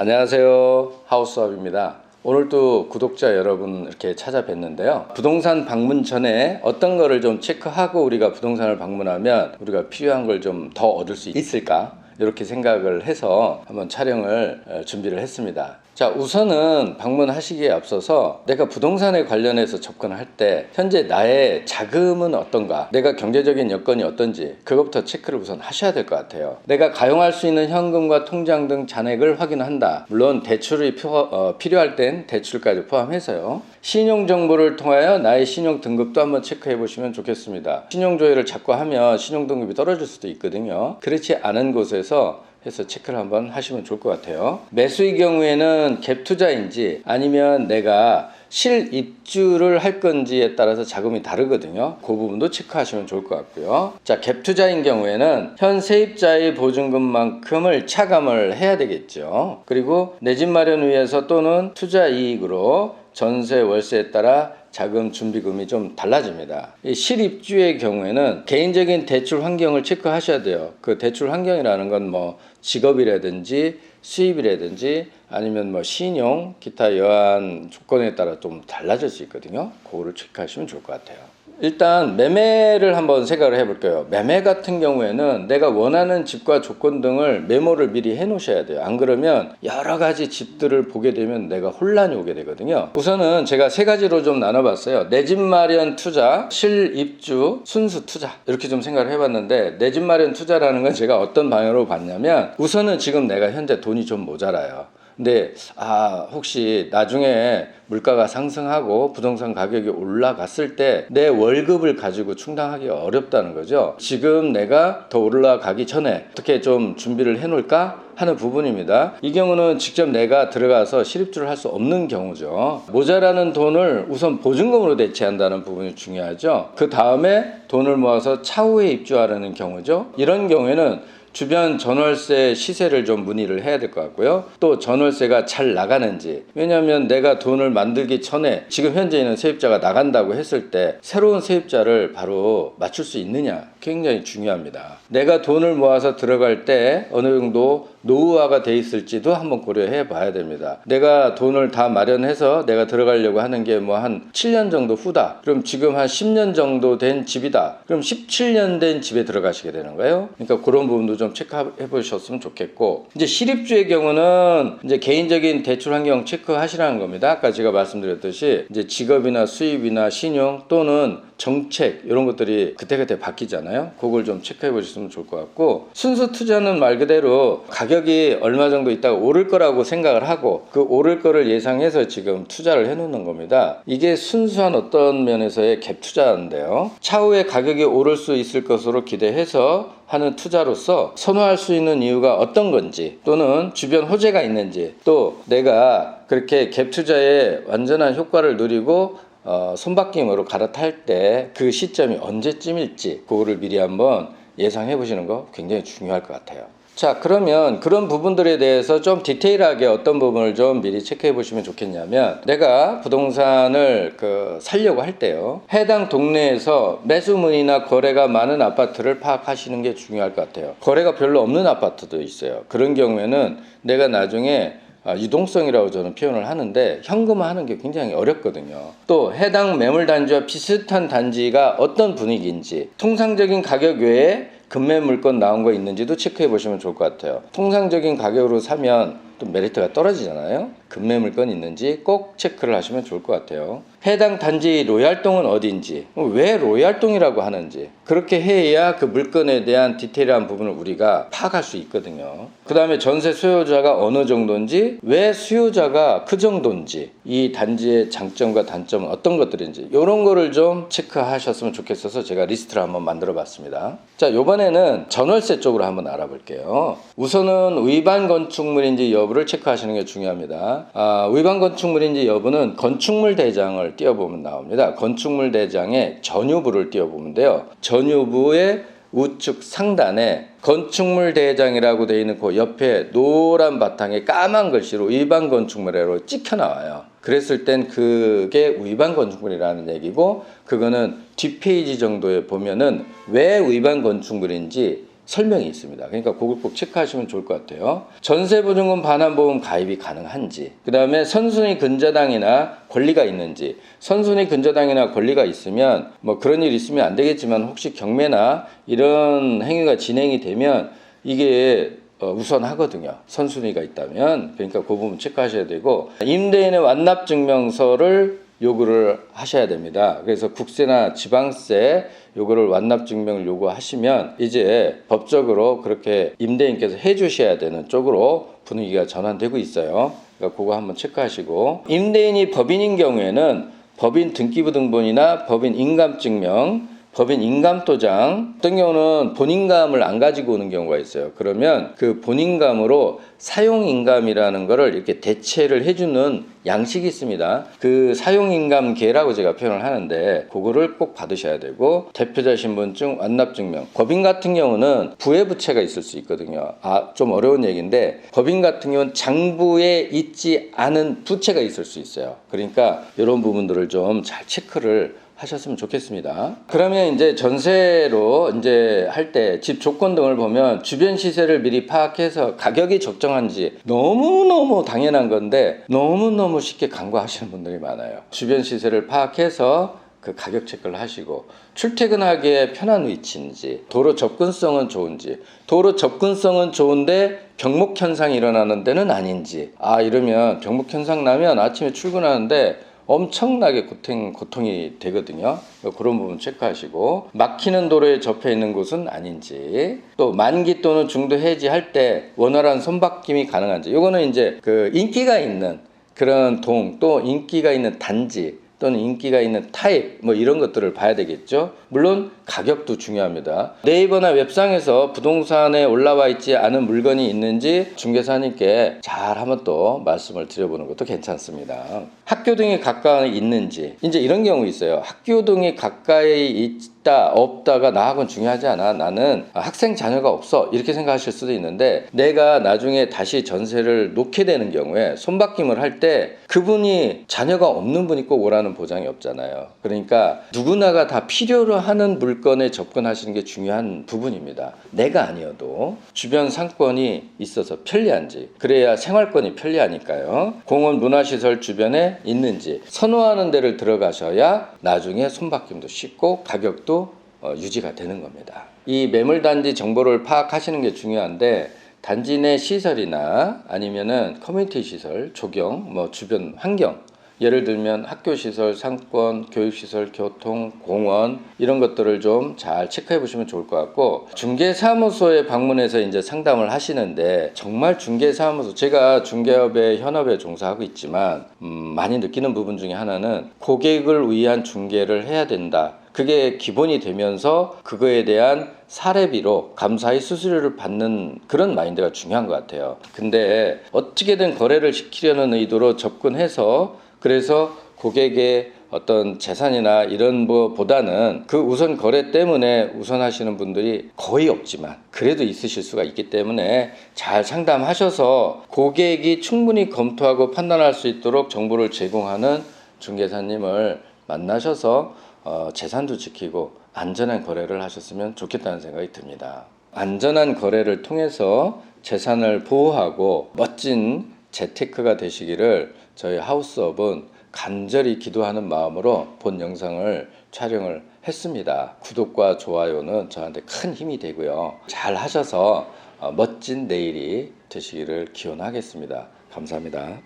안녕하세요, 하우스업입니다. 오늘도 구독자 여러분 이렇게 찾아뵀는데요. 부동산 방문 전에 어떤 거를 좀 체크하고 우리가 부동산을 방문하면 우리가 필요한 걸 좀 더 얻을 수 있을까? 이렇게 생각을 해서 한번 촬영을 준비를 했습니다. 자, 우선은 방문하시기에 앞서서 내가 부동산에 관련해서 접근할 때 현재 나의 자금은 어떤가, 내가 경제적인 여건이 어떤지 그것부터 체크를 우선 하셔야 될 것 같아요. 내가 가용할 수 있는 현금과 통장 등 잔액을 확인한다. 물론 대출이 필요할 땐 대출까지 포함해서요. 신용정보를 통하여 나의 신용 등급도 한번 체크해 보시면 좋겠습니다. 신용조회를 자꾸 하면 신용등급이 떨어질 수도 있거든요. 그렇지 않은 곳에서 해서 체크를 한번 하시면 좋을 것 같아요. 매수의 경우에는 갭 투자인지 아니면 내가 실입주를 할 건지에 따라서 자금이 다르거든요. 그 부분도 체크하시면 좋을 것 같고요. 자, 갭 투자인 경우에는 현 세입자의 보증금만큼을 차감을 해야 되겠죠. 그리고 내 집 마련 위해서 또는 투자 이익으로 전세 월세에 따라 자금 준비금이 좀 달라집니다. 이 실입주의 경우에는 개인적인 대출 환경을 체크하셔야 돼요. 그 대출 환경이라는 건 뭐 직업이라든지 수입이라든지 아니면 뭐 신용, 기타 여한 조건에 따라 좀 달라질 수 있거든요. 그거를 체크하시면 좋을 것 같아요. 일단 매매를 한번 생각을 해볼게요. 매매 같은 경우에는 내가 원하는 집과 조건 등을 메모를 미리 해 놓으셔야 돼요. 안 그러면 여러 가지 집들을 보게 되면 내가 혼란이 오게 되거든요. 우선은 제가 세 가지로 좀 나눠봤어요. 내 집 마련 투자, 실입주, 순수 투자, 이렇게 좀 생각을 해봤는데, 내 집 마련 투자라는 건 제가 어떤 방향으로 봤냐면, 우선은 지금 내가 현재 돈이 좀 모자라요. 근데 혹시 나중에 물가가 상승하고 부동산 가격이 올라갔을 때 내 월급을 가지고 충당하기 어렵다는 거죠. 지금 내가 더 올라가기 전에 어떻게 좀 준비를 해 놓을까 하는 부분입니다. 이 경우는 직접 내가 들어가서 실입주를 할 수 없는 경우죠. 모자라는 돈을 우선 보증금으로 대체한다는 부분이 중요하죠. 그 다음에 돈을 모아서 차후에 입주하려는 경우죠. 이런 경우에는 주변 전월세 시세를 좀 문의를 해야 될 것 같고요. 또 전월세가 잘 나가는지, 왜냐하면 내가 돈을 만들기 전에 지금 현재 있는 세입자가 나간다고 했을 때 새로운 세입자를 바로 맞출 수 있느냐, 굉장히 중요합니다. 내가 돈을 모아서 들어갈 때 어느 정도 노후화가 돼 있을지도 한번 고려해 봐야 됩니다. 내가 돈을 다 마련해서 내가 들어가려고 하는 게 뭐 한 7년 정도 후다. 그럼 지금 한 10년 정도 된 집이다. 그럼 17년 된 집에 들어가시게 되는 거예요. 그러니까 그런 부분도 좀 체크해 보셨으면 좋겠고, 이제 실입주의 경우는 이제 개인적인 대출 환경 체크하시라는 겁니다. 아까 제가 말씀드렸듯이 이제 직업이나 수입이나 신용 또는 정책, 이런 것들이 그때그때 바뀌잖아요. 그걸 좀 체크해 보셨으면 좋을 것 같고, 순수 투자는 말 그대로 가격이 얼마 정도 있다가 오를 거라고 생각을 하고 그 오를 거를 예상해서 지금 투자를 해 놓는 겁니다. 이게 순수한 어떤 면에서의 갭 투자인데요. 차후에 가격이 오를 수 있을 것으로 기대해서 하는 투자로서 선호할 수 있는 이유가 어떤 건지, 또는 주변 호재가 있는지, 또 내가 그렇게 갭 투자에 완전한 효과를 누리고 손바뀜으로 갈아탈 때 그 시점이 언제쯤일지 그거를 미리 한번 예상해 보시는 거 굉장히 중요할 것 같아요. 자, 그러면 그런 부분들에 대해서 좀 디테일하게 어떤 부분을 좀 미리 체크해 보시면 좋겠냐면, 내가 부동산을 살려고 할 때요, 해당 동네에서 매수 문의나 거래가 많은 아파트를 파악하시는 게 중요할 것 같아요. 거래가 별로 없는 아파트도 있어요. 그런 경우에는 내가 나중에 유동성이라고 저는 표현을 하는데 현금화하는 게 굉장히 어렵거든요. 또 해당 매물 단지와 비슷한 단지가 어떤 분위기인지, 통상적인 가격 외에 급매 물건 나온 거 있는지도 체크해 보시면 좋을 것 같아요. 통상적인 가격으로 사면 또 메리트가 떨어지잖아요. 급매 물건 있는지 꼭 체크를 하시면 좋을 것 같아요. 해당 단지 로얄동은 어디인지, 왜 로얄동이라고 하는지, 그렇게 해야 그 물건에 대한 디테일한 부분을 우리가 파악할 수 있거든요. 그 다음에 전세 수요자가 어느 정도인지, 왜 수요자가 그 정도인지, 이 단지의 장점과 단점은 어떤 것들인지, 이런 거를 좀 체크하셨으면 좋겠어서 제가 리스트를 한번 만들어 봤습니다. 자, 이번에는 전월세 쪽으로 한번 알아볼게요. 우선은 위반 건축물인지 여부를 체크하시는 게 중요합니다. 위반 건축물인지 여부는 건축물 대장을 띄워보면 나옵니다. 건축물 대장에 전유부를 띄워보면 돼요. 전유부의 우측 상단에 건축물 대장이라고 되어 있는 그 옆에 노란 바탕에 까만 글씨로 위반 건축물이라고 찍혀 나와요. 그랬을 땐 그게 위반 건축물이라는 얘기고, 그거는 뒷페이지 정도에 보면은 왜 위반 건축물인지 설명이 있습니다. 그러니까 그걸 꼭 체크하시면 좋을 것 같아요. 전세보증금 반환보험 가입이 가능한지, 그 다음에 선순위 근저당이나 권리가 있는지. 선순위 근저당이나 권리가 있으면 뭐 그런 일 있으면 안 되겠지만 혹시 경매나 이런 행위가 진행이 되면 이게 우선하거든요. 선순위가 있다면. 그러니까 그 부분 체크하셔야 되고, 임대인의 완납증명서를 요구를 하셔야 됩니다. 그래서 국세나 지방세 요거를 완납증명을 요구하시면 이제 법적으로 그렇게 임대인께서 해주셔야 되는 쪽으로 분위기가 전환되고 있어요. 그러니까 그거 한번 체크하시고, 임대인이 법인인 경우에는 법인 등기부등본이나 법인 인감증명, 법인 인감도장, 어떤 경우는 본인감을 안 가지고 오는 경우가 있어요. 그러면 그 본인감으로 사용인감이라는 거를 이렇게 대체를 해주는 양식이 있습니다. 그 사용인감계라고 제가 표현을 하는데 그거를 꼭 받으셔야 되고, 대표자 신분증, 완납증명. 법인 같은 경우는 부회부채가 있을 수 있거든요. 좀 어려운 얘기인데, 법인 같은 경우는 장부에 있지 않은 부채가 있을 수 있어요. 그러니까 이런 부분들을 좀 잘 체크를 하셨으면 좋겠습니다. 그러면 이제 전세로 이제 할 때 집 조건 등을 보면 주변 시세를 미리 파악해서 가격이 적정한지, 너무너무 당연한 건데 너무너무 쉽게 간과하시는 분들이 많아요. 주변 시세를 파악해서 그 가격 체크를 하시고, 출퇴근하기에 편한 위치인지, 도로 접근성은 좋은지, 도로 접근성은 좋은데 병목 현상이 일어나는 데는 아닌지. 이러면 병목 현상 나면 아침에 출근하는데 엄청나게 고통이 되거든요. 그런 부분 체크하시고, 막히는 도로에 접해 있는 곳은 아닌지, 또 만기 또는 중도 해지할 때 원활한 손바뀜이 가능한지. 요거는 이제 그 인기가 있는 그런 동, 또 인기가 있는 단지, 또는 인기가 있는 타입, 뭐 이런 것들을 봐야 되겠죠. 물론 가격도 중요합니다. 네이버나 웹상에서 부동산에 올라와 있지 않은 물건이 있는지 중개사님께 잘 한번 또 말씀을 드려보는 것도 괜찮습니다. 학교 등이 가까이 있는지. 이제 이런 경우 있어요. 학교 등이 가까이 있다 없다가 나하고는 중요하지 않아. 나는 학생 자녀가 없어, 이렇게 생각하실 수도 있는데, 내가 나중에 다시 전세를 놓게 되는 경우에 손바뀜을 할 때 그분이 자녀가 없는 분이 꼭 오라는 보장이 없잖아요. 그러니까 누구나가 다 필요로 하는 물건에 접근하시는 게 중요한 부분입니다. 내가 아니어도 주변 상권이 있어서 편리한지, 그래야 생활권이 편리하니까요. 공원 문화시설 주변에 있는지 선호하는 데를 들어가셔야 나중에 손바뀜도 쉽고 가격도 유지가 되는 겁니다. 이 매물단지 정보를 파악하시는 게 중요한데, 단지 내 시설이나 아니면은 커뮤니티 시설, 조경, 뭐 주변 환경, 예를 들면 학교 시설, 상권, 교육 시설, 교통, 공원, 이런 것들을 좀 잘 체크해 보시면 좋을 것 같고, 중개사무소에 방문해서 이제 상담을 하시는데, 정말 중개사무소, 제가 중개업의 현업에 종사하고 있지만 많이 느끼는 부분 중에 하나는 고객을 위한 중개를 해야 된다. 그게 기본이 되면서 그거에 대한 사례비로 감사의 수수료를 받는 그런 마인드가 중요한 것 같아요. 근데 어떻게든 거래를 시키려는 의도로 접근해서, 그래서 고객의 어떤 재산이나 이런 거보다는 그 우선 거래 때문에 우선하시는 분들이 거의 없지만 그래도 있으실 수가 있기 때문에 잘 상담하셔서 고객이 충분히 검토하고 판단할 수 있도록 정보를 제공하는 중개사님을 만나셔서 재산도 지키고 안전한 거래를 하셨으면 좋겠다는 생각이 듭니다. 안전한 거래를 통해서 재산을 보호하고 멋진 재테크가 되시기를 저희 하우스업은 간절히 기도하는 마음으로 본 영상을 촬영을 했습니다. 구독과 좋아요는 저한테 큰 힘이 되고요. 잘 하셔서 멋진 내일이 되시기를 기원하겠습니다. 감사합니다.